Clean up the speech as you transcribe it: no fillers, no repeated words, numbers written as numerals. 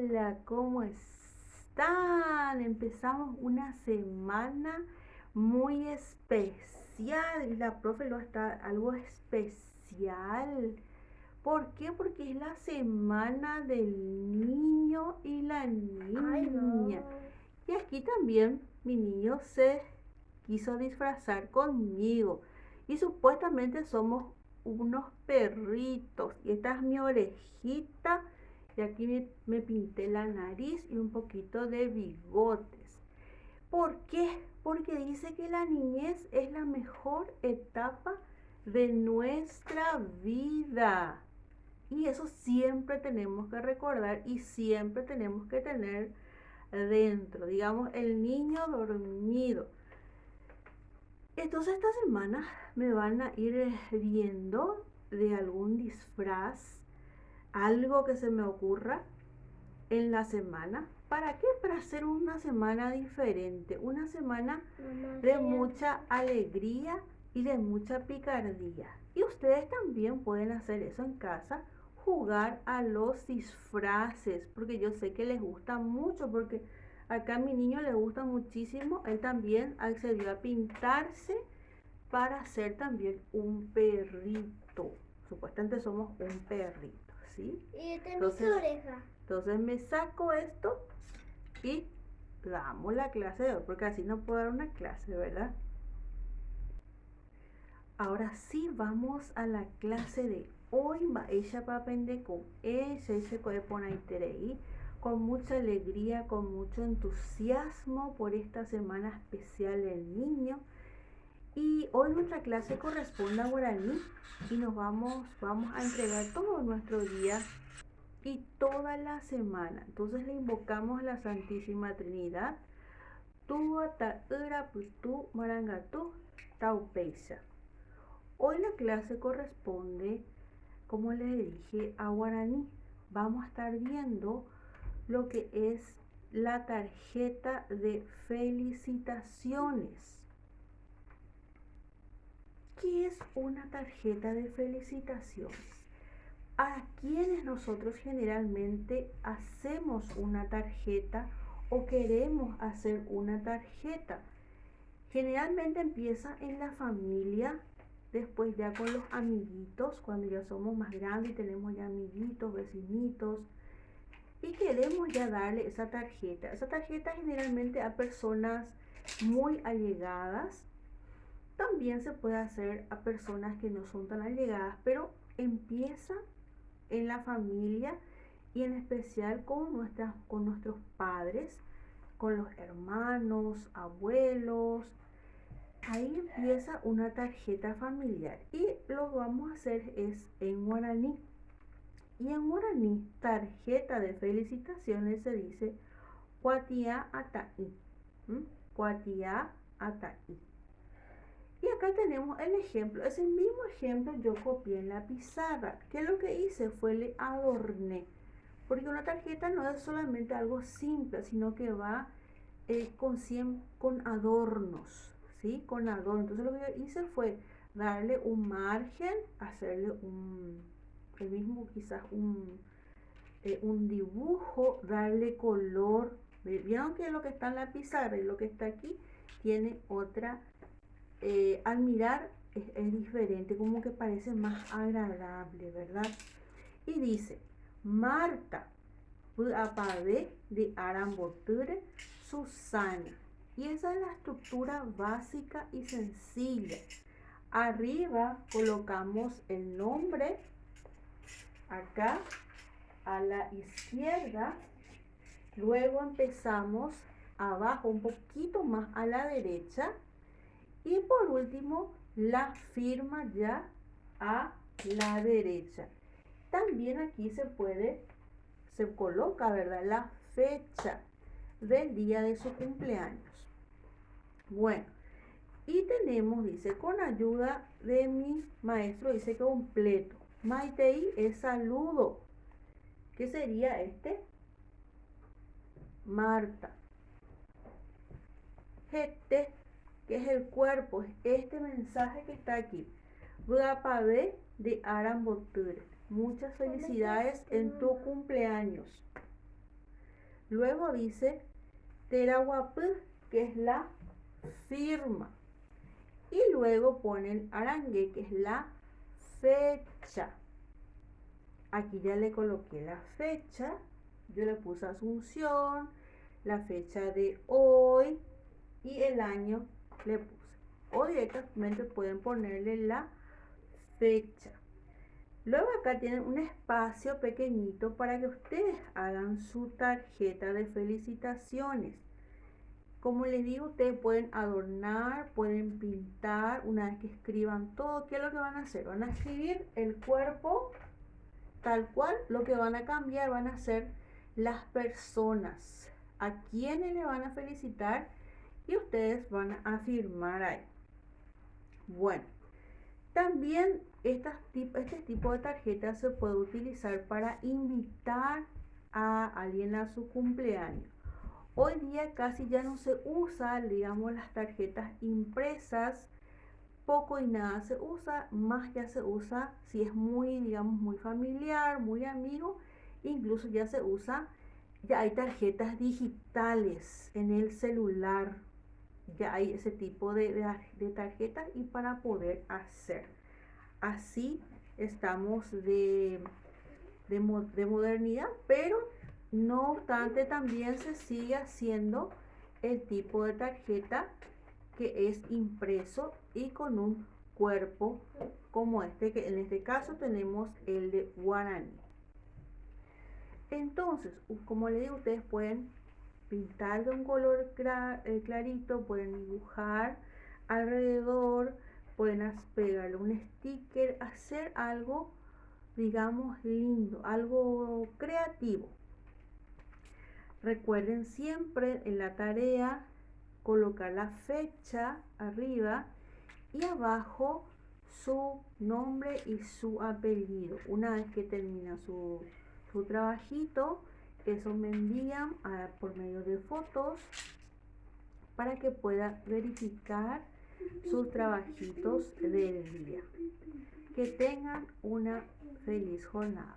Hola, ¿cómo están? Empezamos una semana muy especial. La profe lo está algo especial. ¿Por qué? Porque es la semana del niño y la niña. Ay, no. Y aquí también mi niño se quiso disfrazar conmigo. Y supuestamente somos unos perritos. Y esta es mi orejita. Y aquí me pinté la nariz y un poquito de bigotes. ¿Por qué? Porque dice que la niñez es la mejor etapa de nuestra vida. Y eso siempre tenemos que recordar y siempre tenemos que tener dentro, digamos, el niño dormido. Entonces esta semana me van a ir viendo de algún disfraz, algo que se me ocurra en la semana. ¿Para qué? Para hacer una semana diferente, una semana de mucha alegría y de mucha picardía. Y ustedes también pueden hacer eso en casa, jugar a los disfraces, porque yo sé que les gusta mucho, porque acá a mi niño le gusta muchísimo. Él también accedió a pintarse para ser también un perrito. Supuestamente somos un perrito, ¿sí? Y esta es mi oreja. Entonces me saco esto y damos la clase de hoy, porque así no puedo dar una clase, ¿verdad? Ahora sí vamos a la clase de hoy. Ella va a aprender con ella, se puede poner ahí con mucha alegría, con mucho entusiasmo por esta semana especial del niño. Y hoy nuestra clase corresponde a guaraní y nos vamos a entregar todo nuestro día y toda la semana. Entonces le invocamos a la Santísima Trinidad. Tu ataura putu marangatu taupeisa. Hoy la clase corresponde, como les dije, a guaraní. Vamos a estar viendo lo que es la tarjeta de felicitaciones. ¿Qué es una tarjeta de felicitaciones? ¿A quienes nosotros generalmente hacemos una tarjeta o queremos hacer una tarjeta? Generalmente empieza en la familia, después ya con los amiguitos, cuando ya somos más grandes y tenemos ya amiguitos, vecinitos, y queremos ya darle esa tarjeta. Esa tarjeta generalmente a personas muy allegadas. También se puede hacer a personas que no son tan allegadas, pero empieza en la familia y en especial con nuestros padres, con los hermanos, abuelos. Ahí empieza una tarjeta familiar y lo que vamos a hacer es en guaraní. Y en guaraní, tarjeta de felicitaciones se dice Cuatia Ataí. Cuatia Ataí. Y acá tenemos el ejemplo, ese mismo ejemplo yo copié en la pizarra, que lo que hice fue le adorné, porque una tarjeta no es solamente algo simple, sino que va con adornos, ¿sí? Con adornos. Entonces lo que yo hice fue darle un margen, hacerle el mismo quizás un dibujo, darle color. Vieron que lo que está en la pizarra y lo que está aquí tiene otra al mirar es diferente, como que parece más agradable, ¿verdad? Y dice, Marta, apave de Aramboture, Susana. Y esa es la estructura básica y sencilla. Arriba colocamos el nombre, acá a la izquierda. Luego empezamos abajo un poquito más a la derecha. Y por último, la firma ya a la derecha. También aquí se coloca, ¿verdad? La fecha del día de su cumpleaños. Bueno, y tenemos, dice, con ayuda de mi maestro, dice completo. Maitei es saludo. ¿Qué sería este? Marta. Gete, que es el cuerpo, es este mensaje que está aquí. Budapabe de Aramboture. Muchas felicidades en tu cumpleaños. Luego dice Terahuapú, que es la firma. Y luego ponen arangue, que es la fecha. Aquí ya le coloqué la fecha. Yo le puse Asunción, la fecha de hoy y el año le puse. O directamente pueden ponerle la fecha. Luego acá tienen un espacio pequeñito para que ustedes hagan su tarjeta de felicitaciones. Como les digo, ustedes pueden adornar, pueden pintar, una vez que escriban todo. ¿Qué es lo que van a hacer? Van a escribir el cuerpo tal cual. Lo que van a cambiar van a ser las personas a quienes le van a felicitar y ustedes van a firmar ahí. Bueno, también este tipo de tarjeta se puede utilizar para invitar a alguien a su cumpleaños. Hoy día casi ya no se usa, digamos, las tarjetas impresas, poco y nada se usa, más ya se usa si es muy, digamos, muy familiar, muy amigo, incluso ya se usa, ya hay tarjetas digitales en el celular, ya hay ese tipo de tarjetas y para poder hacer. Así estamos de modernidad, pero no obstante también se sigue haciendo el tipo de tarjeta que es impreso y con un cuerpo como este, que en este caso tenemos el de guaraní. Entonces, como les digo, ustedes pueden pintar de un color clarito, pueden dibujar alrededor, pueden pegarle un sticker, hacer algo, digamos, lindo, algo creativo. Recuerden siempre en la tarea colocar la fecha arriba y abajo su nombre y su apellido. Una vez que termina su trabajito, eso me envían por medio de fotos para que pueda verificar sus trabajitos del día. Que tengan una feliz jornada.